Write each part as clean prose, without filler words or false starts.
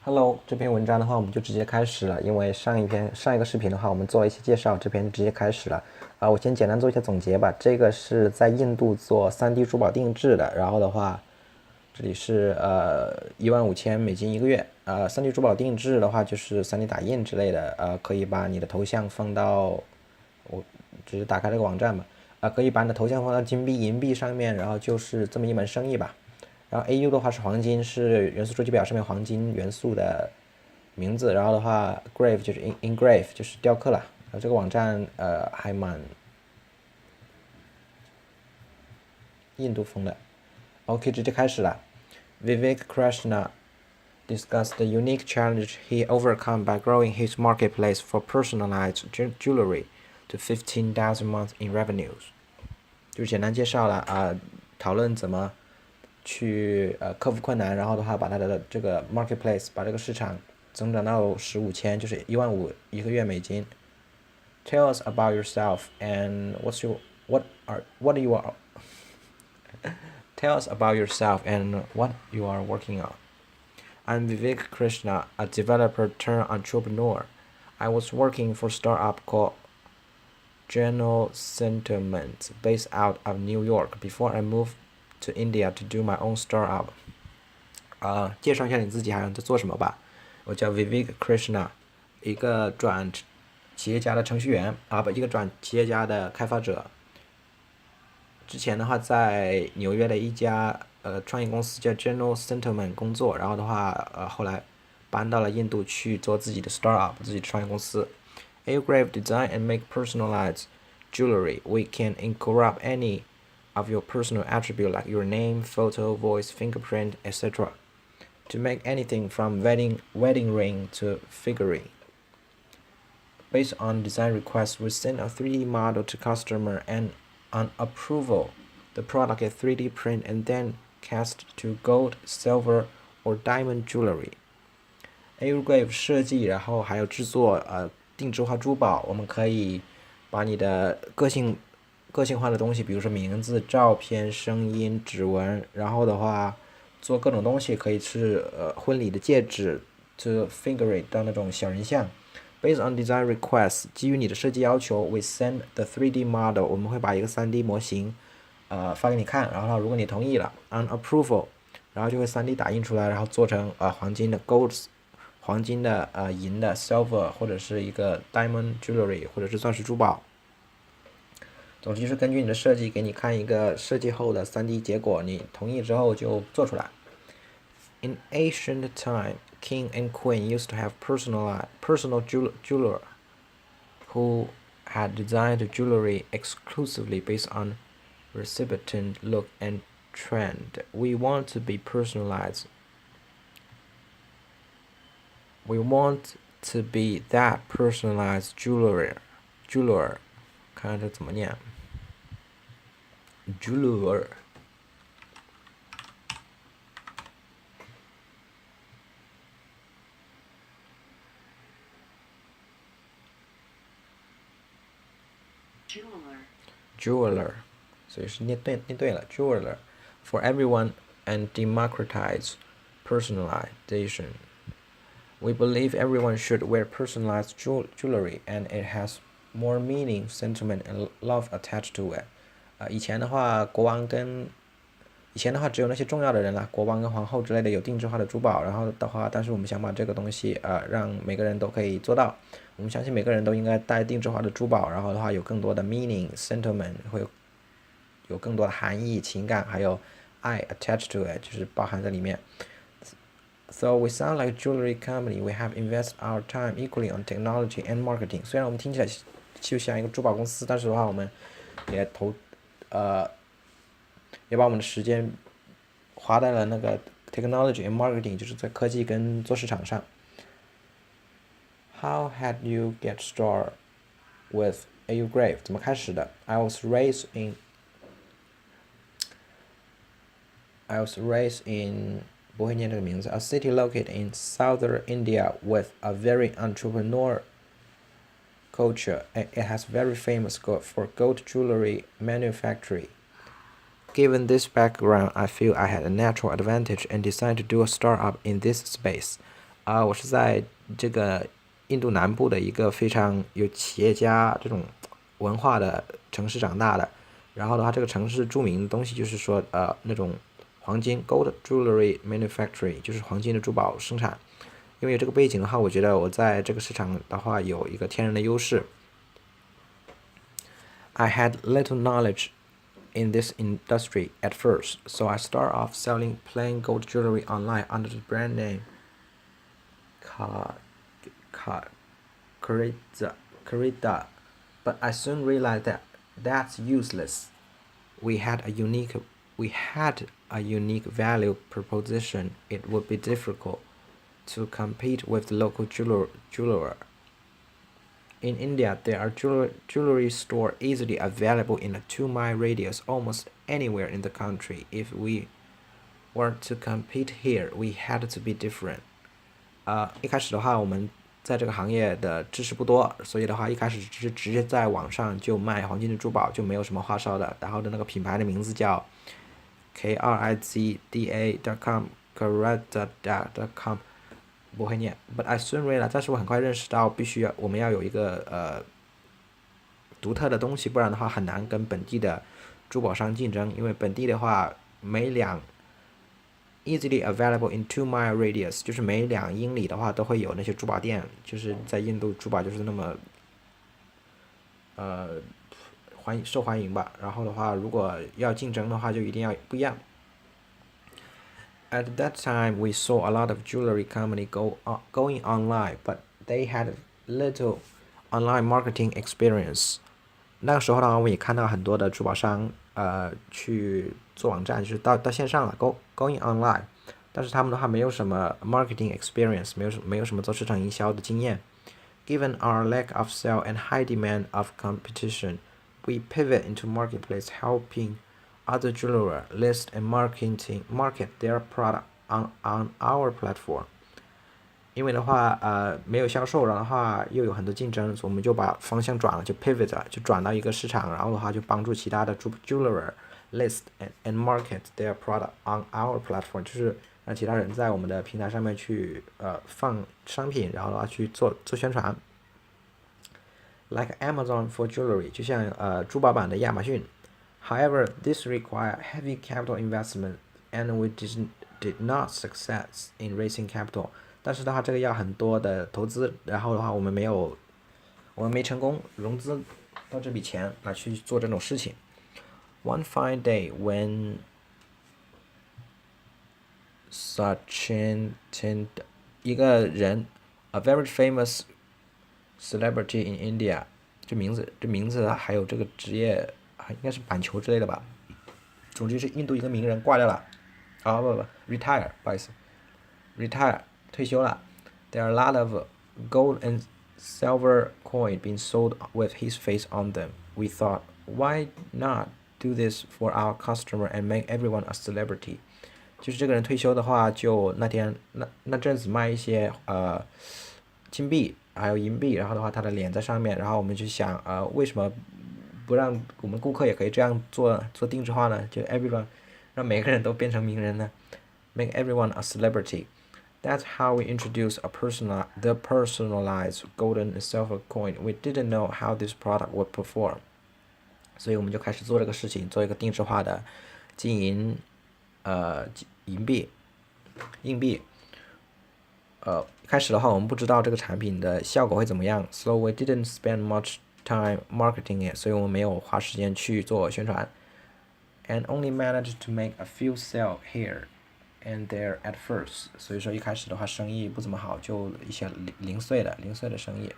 Hello，这篇文章的话，我们就直接开始了。因为上一个视频的话，我们做了一些介绍，这篇就直接开始了。我先简单做一下总结吧。这个是在印度做3D 珠宝定制的，然后的话，这里是15000美金一个月。3D 珠宝定制的话就是3D 打印之类的，可以把你的头像放到，我只是打开这个网站吧，可以把你的头像放到金币、银币上面，然后就是这么一门生意吧。然后 AU 的话是黄金，是元素周期表上面黄金元素的名字。然后的话，grave 就是 engrave 就是雕刻了。然后这个网站还蛮印度风的。OK，直接开始了。Vivek Krishna discussed the unique challenge he overcome by growing his marketplace for personalized jewelry to 15,000 months in revenues。就简单介绍了讨论怎么去克服困难，然后的话把他的这个 marketplace 把这个市场增长到15000，就是15000一个月美金。Tell us about yourself and what you are. Tell us about yourself and what you are working on. I'm Vivek Krishna, a developer turned entrepreneur. I was working for a startup called General Sentiment based out of New York before I moved to India to do my own startup. 介绍一下你自己，还有在做什么吧。我叫 Vivek Krishna，一个转企业家的程序员一个转企业家的开发者。之前的话在纽约的一家创业公司叫 General Sentiment 工作，然后的话后来搬到了印度去做自己的 startup， 自己的创业公司。AuGrav design and make personalized jewelry. We can incorporate any of your personal attribute like your name, photo, voice, fingerprint, etc. to make anything from wedding ring to figurine. Based on design requests, we send a 3D model to customer and on approval, the product is 3D print and then cast to gold, silver, or diamond jewelry. AuGrav 设计，然后还有制作定制化珠宝。我们可以把你的个性化的东西，比如说名字、照片、声音、指纹，然后的话做各种东西，可以是婚礼的戒指 to figurine 到那种小人像。Based on design requests， 基于你的设计要求 ，we send the 3D model， 我们会把一个3D 模型发给你看，然后如果你同意了 ，on approval， 然后就会3D 打印出来，然后做成黄金的 gold， 黄金的银的 silver， 或者是一个 diamond jewelry， 或者是钻石珠宝。总之就是根据你的设计给你看一个设计后的3D 结果，你同意之后就做出来。In ancient time, king and queen used to have personal jeweler who had designed jewelry exclusively based on recipient look and trend. We want to be personalized. We want to be that personalized jeweler. 看看这怎么念 jeweler jeweler， 所以是念对了 jeweler for everyone and democratize personalization. We believe everyone should wear personalized jewelry and it has more meaning, sentiment, and love attached to it. 以前的话只有那些重要的人啦，国王跟皇后之类的有定制化的珠宝，然后的话，但是我们想把这个东西让每个人都可以做到。我们相信每个人都应该戴定制化的珠宝，然后的话有更多的 meaning, sentiment， 会有更多的含义、情感，还有爱 attached to it， 就是包含在里面。So we sound like a jewelry company. We have invested our time equally on technology and marketing. 虽然我们听起来就像一个珠宝公司，但是的话，我们也把我们的时间花在了那个 technology and marketing， 就是在科技跟做市场上。How had you get started with AuGrav？ 怎么开始的 ？I was raised in 不会念这个名字 ，a city located in southern India with a very entrepreneurial culture. It has very famous for gold jewelry manufacturing. Given this background, I feel I had a natural advantage and decided to do a startup in this space. 我是在这个印度南部的一个非常有企业家这种文化的城市长大的。然后的话，这个城市著名的东西就是说，那种黄金 gold jewelry manufacturing，就是黄金的珠宝生产。因为有这个背景的话，我觉得我在这个市场的话有一个天然的优势。I had little knowledge in this industry at first, so I started off selling plain gold jewelry online under the brand name Carida, but I soon realized that that's useless. We had a unique value proposition. It would be difficult to compete with the local jeweler. In India, there are jewelry stores easily available in a 2-mile radius almost anywhere in the country. If we were to compete here, we had to be different. 一开始的话，我们在这个行业的知识不多，所以的话，一开始直接在网上就卖黄金的珠宝，就没有什么花哨的。然后的那个品牌的名字叫 KRIZDA.com，Karada.com，不会念。But I soon realized， 但是我很快认识到，我们要有一个独特的东西，不然的话很难跟本地的珠宝商竞争。因为本地的话，easily available in 2-mile radius， 就是每2英里的话都会有那些珠宝店，就是在印度珠宝就是那么受欢迎吧。然后的话，如果要竞争的话，就一定要不一样。At that time, we saw a lot of jewelry company going online, but they had little online marketing experience. 那个时候呢，我也看到很多的珠宝商去做网站，就是到线上了 going online， 但是他们的话没有什么 marketing experience， 没有什么做市场营销的经验。Given our lack of sale and high demand of competition, we pivot into marketplace, helping other jewelers list and market their product on our platform. 因为的话，没有销售，然后的话又有很多竞争，所以我们就把方向转了，就 pivot 了，就转到一个市场，然后的话就帮助其他的jeweler list and market their product on our platform， 就是让其他人在我们的平台上面去放商品，然后的话去做宣传。Like Amazon for jewelry， 就像珠宝版的亚马逊。However, this required heavy capital investment, and we did not success in raising capital. 但是的话，这个要很多的投资，然后的话，我们没成功融资到这笔钱来去做这种事情。One fine day, when Sachin 一个人 ，a very famous celebrity in India， 这名字还有这个职业，应该是板球之类的吧。总之是印度一个名人挂掉了，不 retire， 不好意思 ，retire。退休了。There are a lot of gold and silver coin being sold with his face on them. We thought, why not do this for our customer and make everyone a celebrity? 就是这个人退休的话，就那阵子卖一些金币还有银币，然后的话他的脸在上面，然后我们就想为什么不让我们顾客也可以这样做定制化呢？就 everyone 让每个人都变成名人呢 ，make everyone a celebrity.That's how we introduced the personalized golden and silver coin. We didn't know how this product would perform. 所以我们就开始做这个事情，做一个定制化的金银硬币。开始的话我们不知道这个产品的效果会怎么样 ，so we didn't spend much time marketing it. 所以我们没有花时间去做宣传 ，and only managed to make a few sales here.And there at first， 所以说一开始的话生意不怎么好，就一些零碎的生意。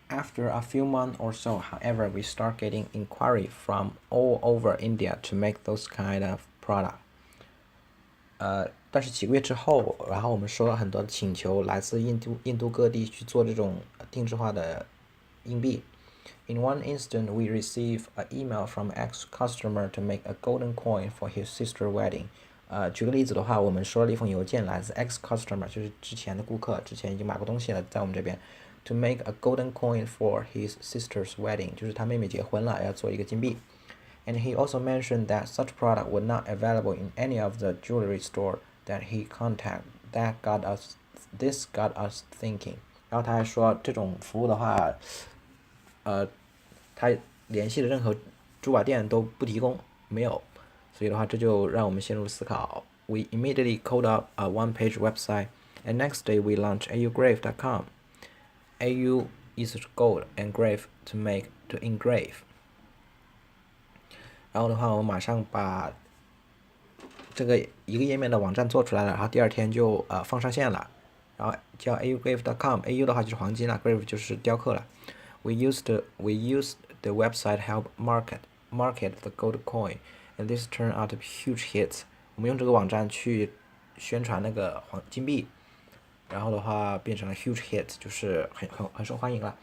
After a few months or so, however, we start getting inquiry from all over India to make those kind of product. 但是几个月之后，然后我们收到很多的请求，来自印度各地去做这种定制化的硬币。In one instant, we received an email from ex-customer to make a golden coin for his sister's wedding. 举个例子的话，我们收了一封邮件，来自 ex-customer， 就是之前的顾客，之前已经买过东西了，在我们这边 ，to make a golden coin for his sister's wedding， 就是他妹妹结婚了，要做一个金币。And he also mentioned that such product were not available in any of the jewelry store that he contacted. This got us thinking. 然后他还说，这种服务的话，他联系的任何珠宝店都不提供，没有，所以的话，这就让我们陷入思考。We immediately coded up a one-page website, and next day we launched AuGrav.com. AU 意思是 gold and grave to engrave. 然后的话，我们马上把这个一个页面的网站做出来了，然后第二天就放上线了，然后叫 AuGrav.com，AU 的话就是黄金了 ，grave 就是雕刻了。We used the website help market the gold coin, and this turned out to be huge hits. 我们用这个网站去宣传那个黄金币，然后的话变成了 huge hit， 就是很受欢迎了。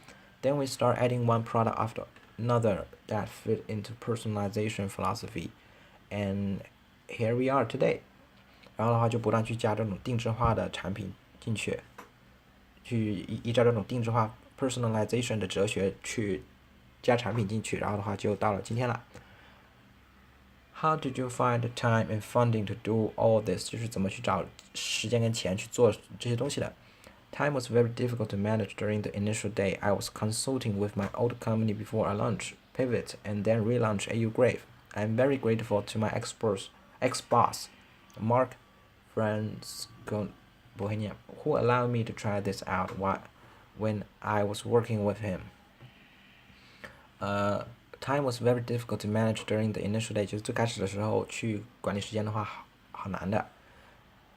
Then we start adding one product after another that fit into personalization philosophy, and here we are today. 然后的话就不断去加这种定制化的产品进去，去依照这种定制化 personalization 的哲学去加产品进去，然后的话就到了今天了。How did you find the time and funding to do all this？ 就是怎么去找时间跟钱去做这些东西的。Time was very difficult to manage during the initial day. I was consulting with my old company before I launched Pivot and then relaunch AuGrav. I am very grateful to my ex-boss, Mark Franscon Bohemian, who allowed me to try this out when I was working with him. Time was very difficult to manage during the initial day. 就是最开始的时候去管理时间的话，好难的。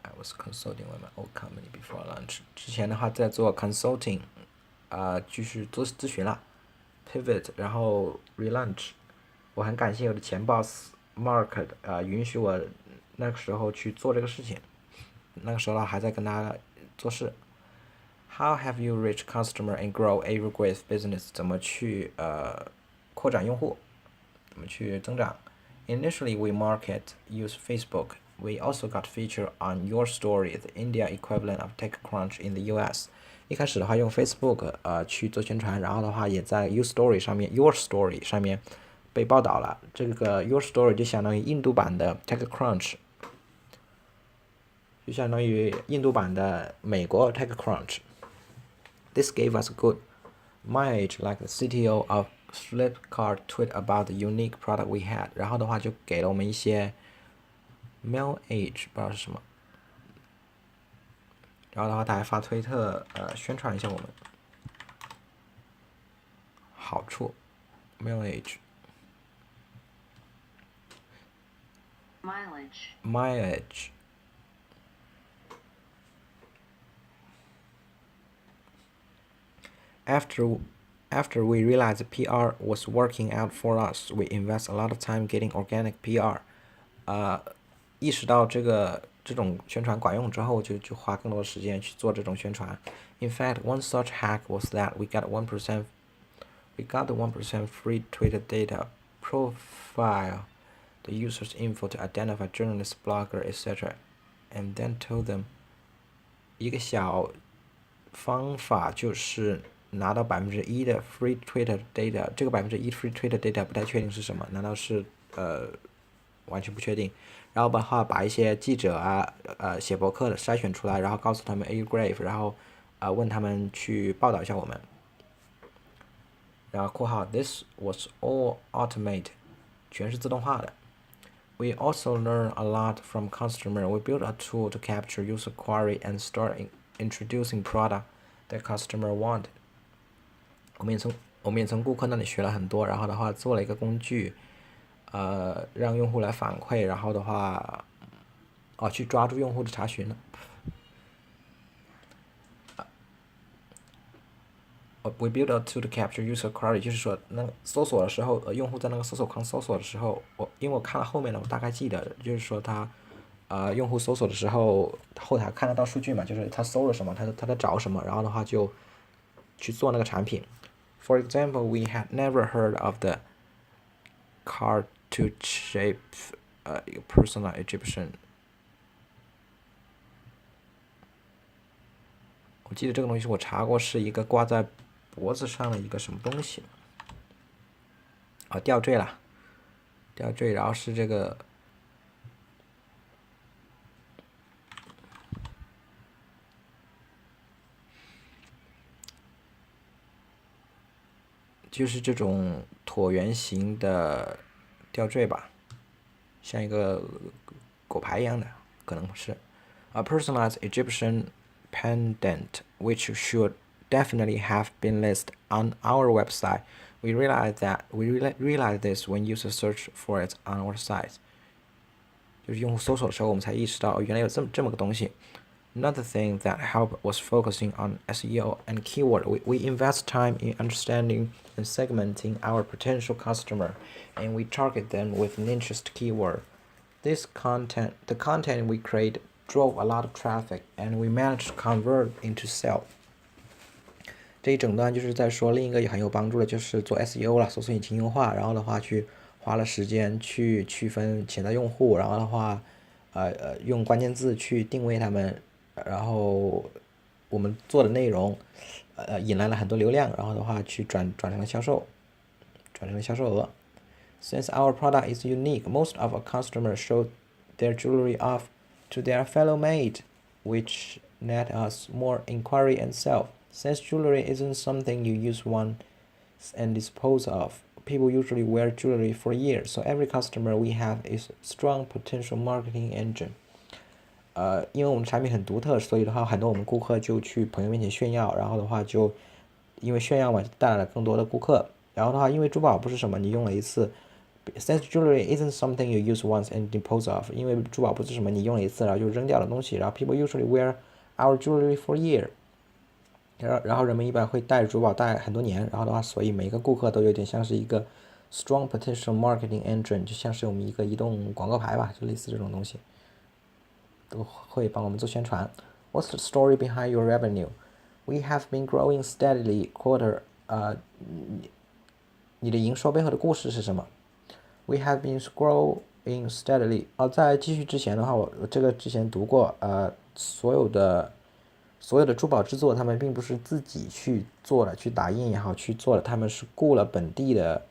I was consulting with my old company before lunch. 之前的话在做 consulting，就是做咨询了。Pivot， 然后 relaunch。我很感谢我的前 boss Mark， 允许我那个时候去做这个事情。那个时候还在跟他做事。How have you reached customer and grow AuGrav business？ 怎么去扩展用户？怎么去增长 ？Initially, we use Facebook. We also got featured on Your Story, the India equivalent of TechCrunch in the US. 一开始的话用 Facebook 去做宣传，然后的话也在 Your Story 上面被报道了。这个 Your Story 就相当于印度版的 TechCrunch， 就相当于印度版的美国 TechCrunch。This gave us a good mileage, like the CTO of Flipkart tweet about the unique product we had. 然后的话就给了我们一些 mileage， 不知道是什么。然后的话他还发推特宣传一下我们好处 mileage。After we realized the PR was working out for us, we invest a lot of time getting organic PR. 意识到这种宣传管用之后，就花更多时间去做这种宣传。In fact, one such hack was that we got the 1% free Twitter data profile the user's info to identify journalists, blogger, etc. and then told them 一个小方法就是拿到1%的 free Twitter data， 这个1%free Twitter data 不太确定是什么，难道是完全不确定。然后把一些记者写博客的筛选出来，然后告诉他们 AuGrav， 然后问他们去报道一下我们。然后括号 This was all automated， 全是自动化的。We also learn a lot from customer. We built a tool to capture user query and start introducing product that customer wanted. 我们也从顾客那里学了很多，然后的话做了一个工具，让用户来反馈，然后的话，去抓住用户的查询了。We built a tool to capture user query， 就是说，那搜索的时候，用户在那个搜索框搜索的时候，因为我看了后面的，我大概记得，就是说他，用户搜索的时候，后台看得到数据嘛，就是他搜了什么，他在找什么，然后的话就去做那个产品。For example, we had never heard of the cartouche shape personal Egyptian。我记得这个东西我查过，是一个挂在脖子上的一个什么东西，吊坠啦。吊坠，然后是这个就是这种椭圆形的吊坠吧，像一个狗牌一样的，可能是。A personalized Egyptian pendant, which should definitely have been listed on our website. We realized this when users search for it on our site. 就是用户搜索的时候，我们才意识到，原来有这么个东西。Another thing that helped was focusing on SEO and keyword. We invest time in understanding and segmenting our potential customer, and we target them with an interest keyword. The content we create drove a lot of traffic, and we managed to convert into sale. 这一整段就是在说另一个也很有帮助的，就是做 SEO 了，搜索引擎优化，然后的话去花了时间去区分潜在用户，然后的话，用关键字去定位他们，然后我们做的内容，引来了很多流量，然后的话去转成了销售额。Since our product is unique, most of our customers show their jewelry off to their fellow mate, which net us more inquiry and sale. Since jewelry isn't something you use once and dispose of, people usually wear jewelry for years, so every customer we have is a strong potential marketing engine. 因为我们产品很独特，所以的话，很多我们顾客就去朋友面前炫耀，然后的话就因为炫耀嘛，带来了更多的顾客。然后的话，因为珠宝不是什么你用了一次 ，since jewelry isn't something you use once and dispose of， 因为珠宝不是什么你用了一次然后就扔掉的东西，然后 people usually wear our jewelry for a year。然后人们一般会带珠宝戴很多年，然后的话，所以每个顾客都有点像是一个 strong potential marketing engine， 就像是我们一个移动广告牌吧，就类似这种东西，都会帮我们做宣传。What's the story behind your revenue? We have been growing steadily quarter. 你的营收背后的故事是什么 ？We have been growing steadily. 在继续之前的话，我这个之前读过，所有的珠宝制作，他们并不是自己去做的，去打印也好去做的，他们是雇了本地的，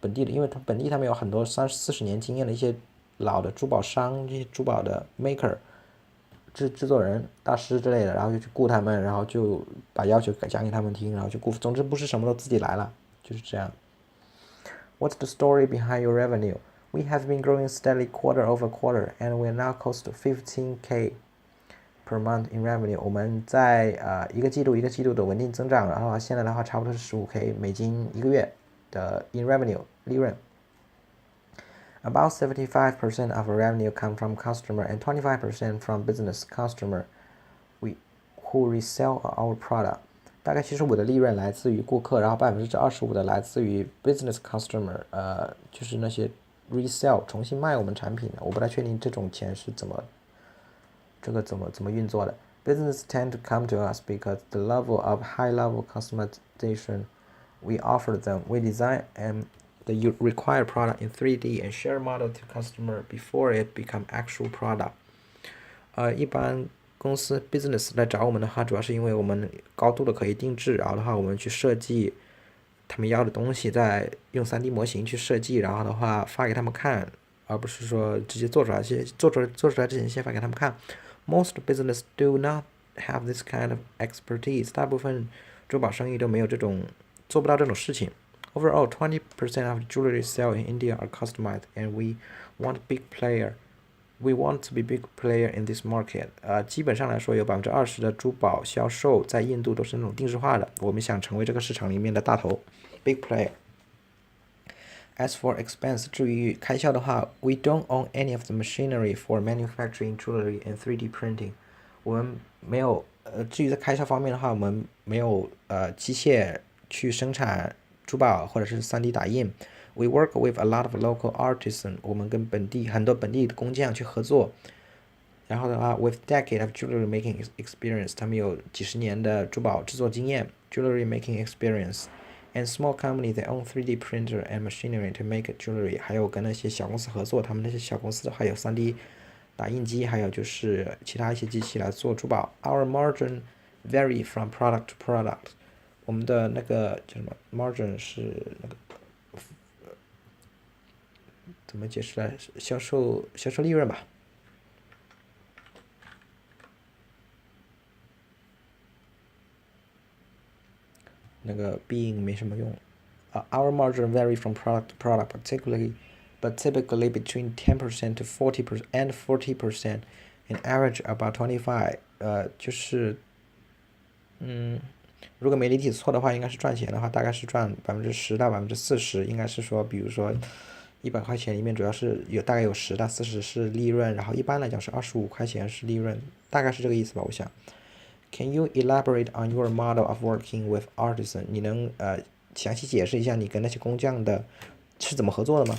因为本地他们有很多30-40年经验的一些老的珠宝商，这些珠宝的 maker 制作人、大师之类的，然后就去雇他们，然后就把要求讲给他们听，然后就雇，总之不是什么都自己来了，就是这样。What's the story behind your revenue? We have been growing steadily quarter over quarter, and we are now close to 15K per month in revenue. 我们在一个季度的稳定增长，然后现在的话差不多是15K 美金一个月的 in revenue 利润。About 75% of our revenue come from customer and 25% from business customer who resell our product. 大概75%的利润来自于顾客，然后25%的来自于 business customer， 就是那些 resell 重新卖我们产品的，我不太确定这种钱是怎么运作的。Business tend to come to us because the level of high-level customization we offer them. We design the required product in 3D and share model to customer before it become actual product. 一般公司 business 来找我们的话，主要是因为我们高度的可以定制，然后的话我们去设计他们要的东西，再用 3D 模型去设计，然后的话发给他们看，而不是说直接做出来之前先发给他们看。Most business do not have this kind of expertise. 大部分珠宝生意都没有做不到这种事情。Overall, 20% of jewelry sale in India are customized, and we want to be big player in this market. 基本上来说，有20%的珠宝销售在印度都是那种定制化的。我们想成为这个市场里面的大头 ，big player. As for expense， 至于开销的话 ，we don't own any of the machinery for manufacturing jewelry and 3D printing。我们没有至于在开销方面的话，我们没有机械去生产珠宝或者是 3D 打印。We work with a lot of local artisans。我们跟很多本地的工匠去合作。然后的话 ，with decade of jewelry making experience， 他们有几十年的珠宝制作经验 ，jewelry making experience。And small company they own 3D printer and machinery to make jewelry。还有跟那些小公司合作，他们那些小公司还有 3D 打印机，还有就是其他一些机器来做珠宝。Our margin vary from product to product。我们的那个叫什么 margin 是那个怎么解释呢？销售利润吧。那个 being 没什么用。Our margin vary from product to product, but typically between 10% to 40% and 40%, in average about 25%。就是如果没理解错的话，应该是赚钱的话，大概是赚10%到40%，应该是说，比如说100块钱里面主要是大概有10到40是利润，然后一般来讲是25块钱是利润，大概是这个意思吧，我想。Can you elaborate on your model of working with artisan？ 你能详细解释一下你跟那些工匠的是怎么合作的吗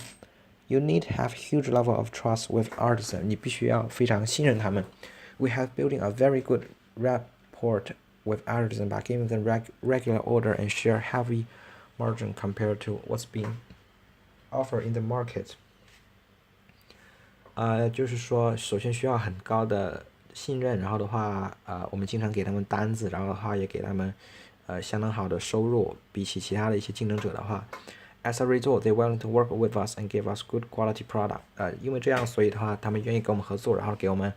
？You need to have huge level of trust with artisan。你必须要非常信任他们。We have building a very good rapport with artisan by giving them regular order and share heavy margin compared to what's being offered in the market。就是说，首先需要很高的信任，然后的话，我们经常给他们单子，然后的话也给他们相当好的收入，比起其他的一些竞争者的话。As a result, they willing to work with us and give us good quality product。因为这样，所以的话，他们愿意跟我们合作，然后给我们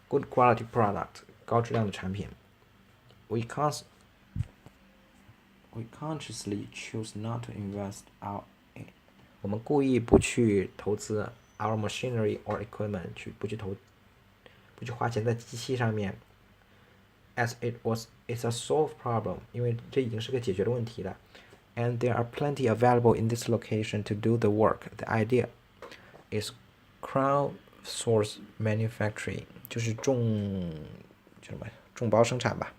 good quality product 高质量的产品。We consciously choose not to invest我们故意不去投资 our machinery or equipment， 不去花钱在机器上面。As it's a solved problem， 因为这已经是个解决的问题了。And there are plenty available in this location to do the work. The idea is crowdsource manufacturing， 就是众包生产吧。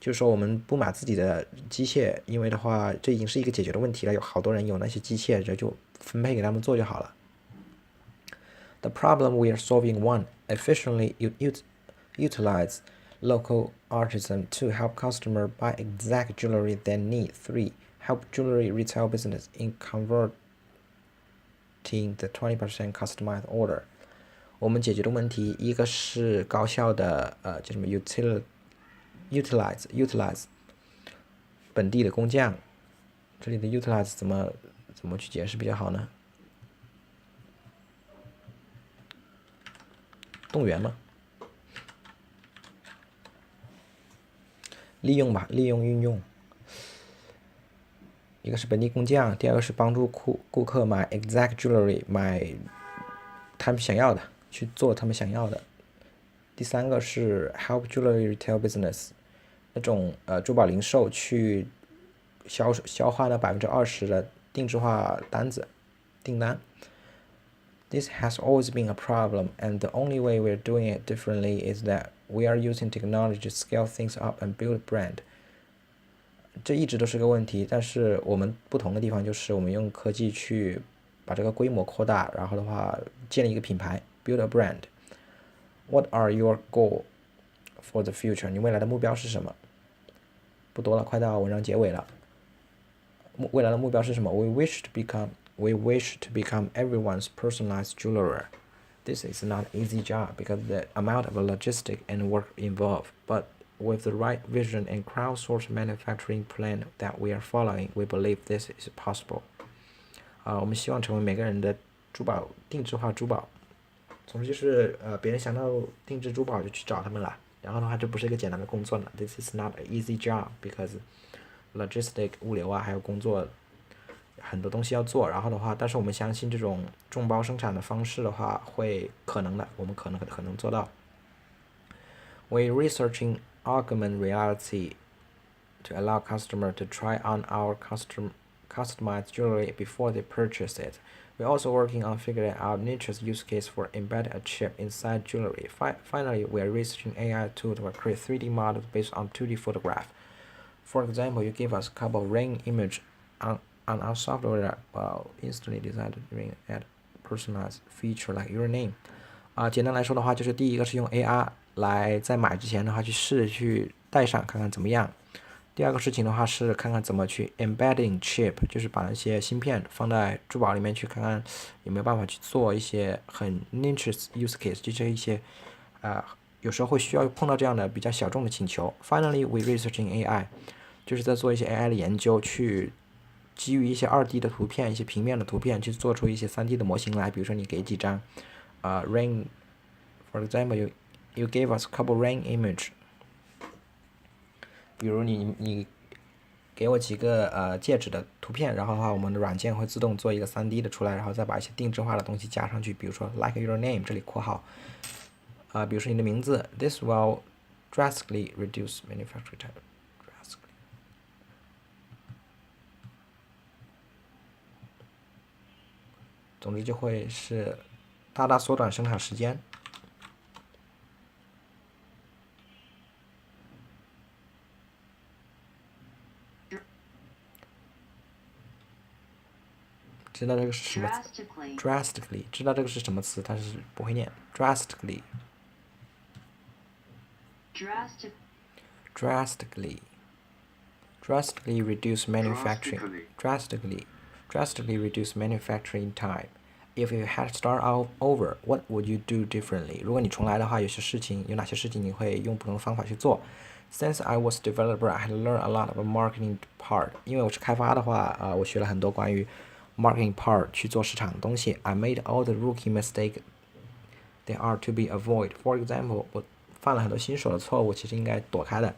就是说我们不买自己的机械，因为的话这已经是一个解决的问题了，有好多人有那些机械，这就分配给他们做就好了。The problem we are solving: 1. Efficiently utilize local artisan. 2. Help customer buy exact jewelry they need. 3. Help jewelry retail business in converting the 20% customized order. 我们解决的问题，一个是高效的叫什么 utilize 本地的工匠。这里的 utilize 怎么去解释比较好呢？动员吗？利用吧，利用运用。一个是本地工匠，第二个是帮助顾客买 exact jewelry， 买他们想要的，去做他们想要的。第三个是 help jewelry retail business， 那种珠宝零售去消化那20%的定制化订单。This has always been a problem, and the only way we're doing it differently is that we are using technology to scale things up and build brand. 这一直都是个问题，但是我们不同的地方就是我们用科技去把这个规模扩大，然后的话建立一个品牌 ，build a brand. What are your goals for the future? 你未来的目标是什么？不多了，快到文章结尾了。未来的目标是什么？ We wish to become everyone's personalized jeweler. This is not an easy job because the amount of logistics and work involved, but with the right vision and crowdsourced manufacturing plan that we are following, we believe this is possible. 我们希望成为每个人的定制化珠宝。总之就是别人想到定制珠宝就去找他们了，然后的话这不是一个简单的工作呢。This is not an easy job because logistic 物流还有工作很多东西要做，然后的话，但是我们相信这种众包生产的方式的话会可能的，我们可能做到。We're researching augmented reality to allow customer to try on our customized jewelry before they purchase it. We're also working on figuring out niche use case for embedding a chip inside jewelry. Finally, we are researching AI tool to create 3D models based on 2D photograph. For example, you give us a couple of ring image on our software that will instantly design the ring at personalized feature like your name. 简单来说的话，就是第一个是用 AR 来在买之前的话去戴上看看怎么样。第二个事情的话是看看怎么去 embedding chip， 就是把那些芯片放在珠宝里面去看看有没有办法去做一些很 niche use case， 就是一些有时候会需要碰到这样的比较小众的请求。Finally, we researching AI， 就是在做一些 AI 的研究，去基于一些2D 的图片、一些平面的图片去做出一些3D 的模型来。比如说你给几张ring，for example you gave us a couple ring image。比如你给我几个戒指的图片，然后的话我们的软件会自动做一个3D 的出来，然后再把一些定制化的东西加上去。比如说 like your name 这里括号比如说你的名字 ，this will drastically reduce manufacturing time。总之就会是大大缩短生产时间。知道这个是什么词 ？drastically， 知道这个是什么词，但是不会念 drastically。drastically reduce manufacturing drastically reduce manufacturing time. If you had to start all over, what would you do differently? 如果你重来的话，有哪些事情你会用不同的方法去做？Since I was developer, I had learned a lot about marketing part. 因为我是开发的话，我学了很多关于 marketing part 去做市场的东西。I made all the rookie mistake they are to be avoided. For example, 我犯了很多新手的错误，其实应该躲开的。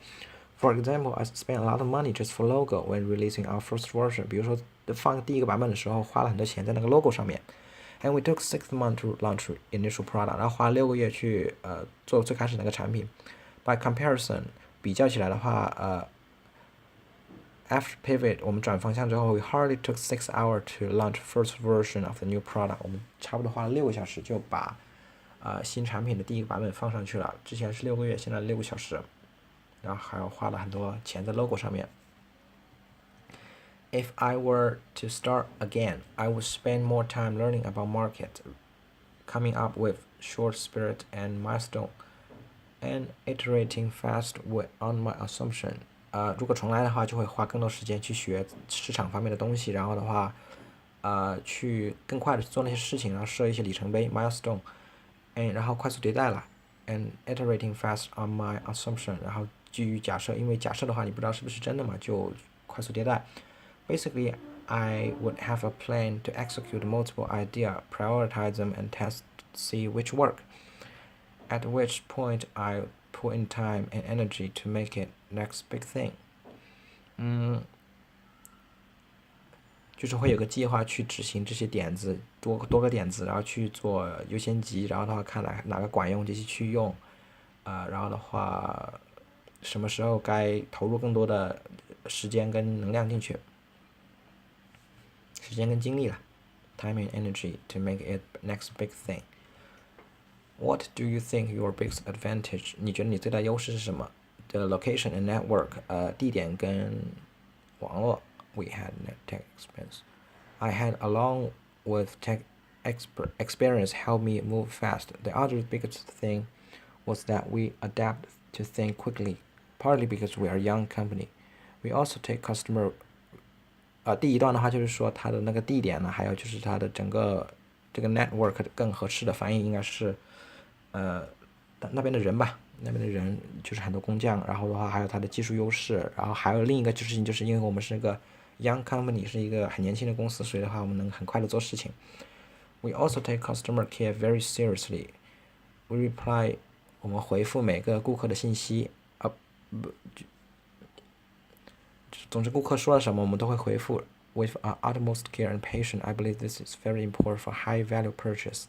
For example, I spent a lot of money just for logo when releasing our first version. 比如说放第一个版本的时候，花了很多钱在那个 logo 上面。And we took 6 months to launch initial product. 然后花6个月去做最开始那个产品。By comparison, 比较起来的话after pivot 我们转方向之后 we hardly took 6 hours to launch first version of the new product. 我们差不多花了6个小时就把新产品的第一个版本放上去了。之前是6个月，现在6个小时。然后还有花了很多钱在 logo 上面。If I were to start again, I would spend more time learning about market, coming up with short spirit and milestone, and iterating fast on my assumption. 如果重来的话，就会花更多时间去学市场方面的东西，然后的话，去更快的做那些事情，然后设一些里程碑 milestone， 然后快速迭代了 ，and iterating fast on my assumption， 然后基于假设，因为假设的话你不知道是不是真的嘛，就快速迭代。Basically, I would have a plan to execute multiple ideas, prioritize them, and test to see which work. At which point, I put in time and energy to make it next big thing. 就是会有个计划去执行这些点子，多个点子，然后去做优先级，然后的话看哪个管用，这些去用，然后的话什么时候该投入更多的时间跟能量进去，时间跟精力了 ，time and energy to make it next big thing. What do you think your biggest advantage? 你觉得你最大优势是什么？The location and network. 地点跟网络。We had tech experience. I had along with tech experience helped me move fast. The other biggest thing was that we adapt to think quickly, partly because we are a young company. We also take customer 第一段的话就是说它的那个地点呢，还有就是它的整个这个 network 更合适的翻译应该是那边的人吧，那边的人就是很多工匠，然后的话还有它的技术优势，然后还有另一个事情就是因为我们是个 young company 是一个很年轻的公司，所以的话我们能很快的做事情。We also take customer care very seriously. We reply 我们回复每个顾客的信息总之顾客说了什么我们都会回复 with utmost care and patience. I believe this is very important for high value purchase.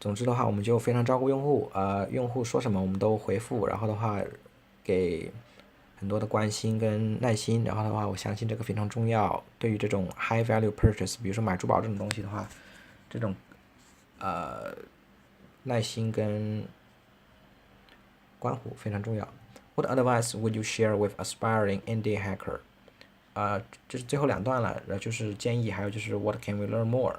总之的话我们就非常照顾用户，用户说什么我们都回复，然后的话给很多的关心跟耐心，然后的话我相信这个非常重要，对于这种 high value purchase 比如说买珠宝这种东西的话，这种耐心跟关护非常重要。What advice would you share with aspiring indie hacker? 这是最后2段了，然后就是建议，还有就是 What can we learn more?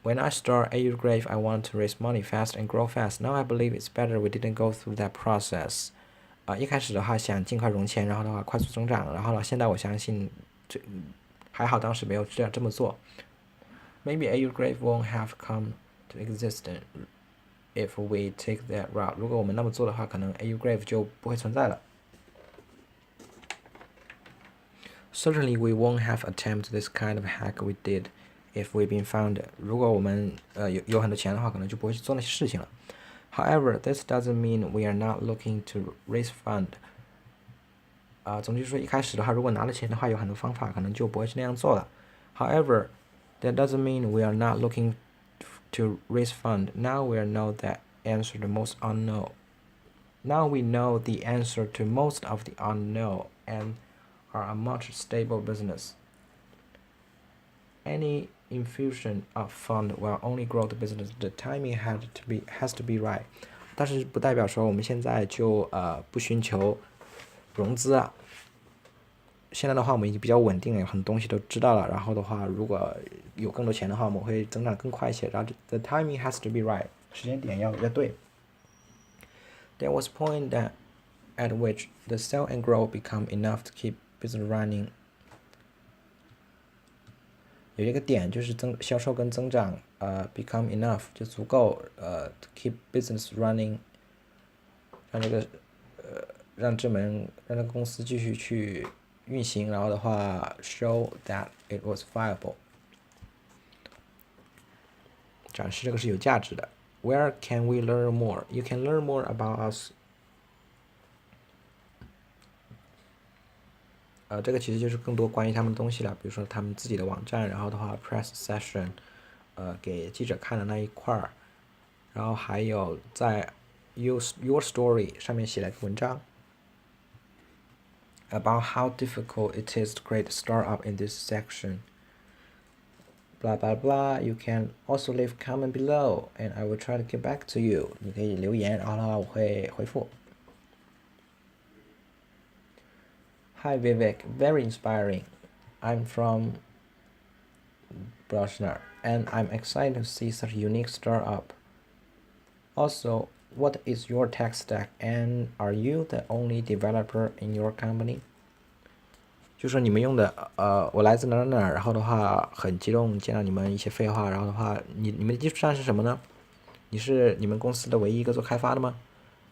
When I start AuGrav, I want to raise money fast and grow fast. Now I believe it's better we didn't go through that process. 一开始的话想尽快融钱，然后的话快速增长，然后呢，现在我相信还好当时没有这么做。Maybe AuGrav won't have come to existence if we take that route. 如果我们那么做的话，可能AuGrav就不会存在了。Certainly, we won't have attempted this kind of hack we did if we've been found. 如果我们有很多钱的话，可能就不会去做那些事情了。However, this doesn't mean we are not looking to raise fund. 总之说一开始的话，如果拿了钱的话，有很多方法可能就不会是那样做了。However, that doesn't mean we are not looking to raise fund. Now we know the answer to most unknown. Now we know the answer to most of the unknown and are a much stable business. Any infusion of fund will only grow the business. The timing has to be right. 但是不代表说我们现在就不寻求融资啊。现在的话，我们已经比较稳定了，很多东西都知道了。然后的话，如果有更多钱的话，我们会增长更快一些。然后 the timing has to be right. 时间点要对。There was a point at which the sell and grow become enough to keep business running. 有一个点就是销售跟增长become enough 就足够to keep business running， 让这个让这个公司继续去运行，然后的话 show that it was viable， 展示这个是有价值的。Where can we learn more? You can learn more about us. 这个其实就是更多关于他们的东西了，比如说他们自己的网站，然后的话 press session， 给记者看的那一块儿，然后还有在 your story 上面写了一个文章 about how difficult it is to create a startup in this section. Blah blah blah. You can also leave comment below, and I will try to get back to you. 你可以留言，然后的话我会回复。Hi Vivek, very inspiring. I'm from Brashnar, and I'm excited to see such a unique startup. Also, what is your tech stack, and are you the only developer in your company? 就说你们用的我来自哪儿哪儿，然后的话很激动见到你们一些废话，然后的话你们的基础上是什么呢？你是你们公司的唯一一个做开发的吗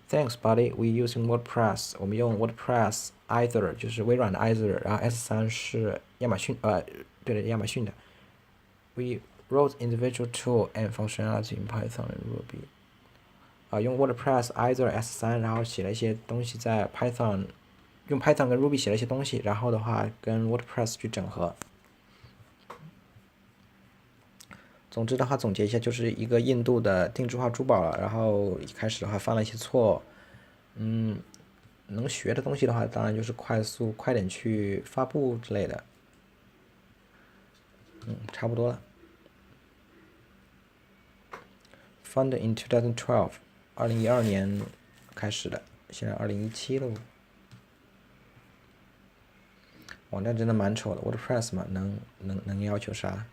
？Thanks, buddy. We using WordPress. 我们用 WordPress Either 就是微软的 Either， 然后 S3 是亚马逊亚马逊的。We wrote individual tool and functionality in Python and Ruby. 用 WordPress Either S3， 然后写了一些东西在 Python， 用 Python 跟 Ruby 写了一些东西，然后的话跟 WordPress 去整合。总之的话，总结一下，就是一个印度的定制化珠宝了。然后一开始的话犯了一些错，能学的东西的话，当然就是快点去发布之类的。差不多了。Founded in 2012， 2012年开始的，现在2017喽。网站真的蛮丑的 ，WordPress 嘛，能要求啥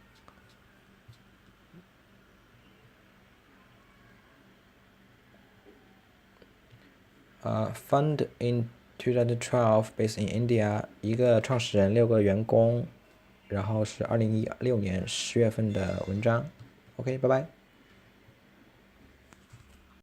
？Fund in 2012 based in India， 一个创始人，6个员工，然后是2016年10月份的文章。OK， 拜拜。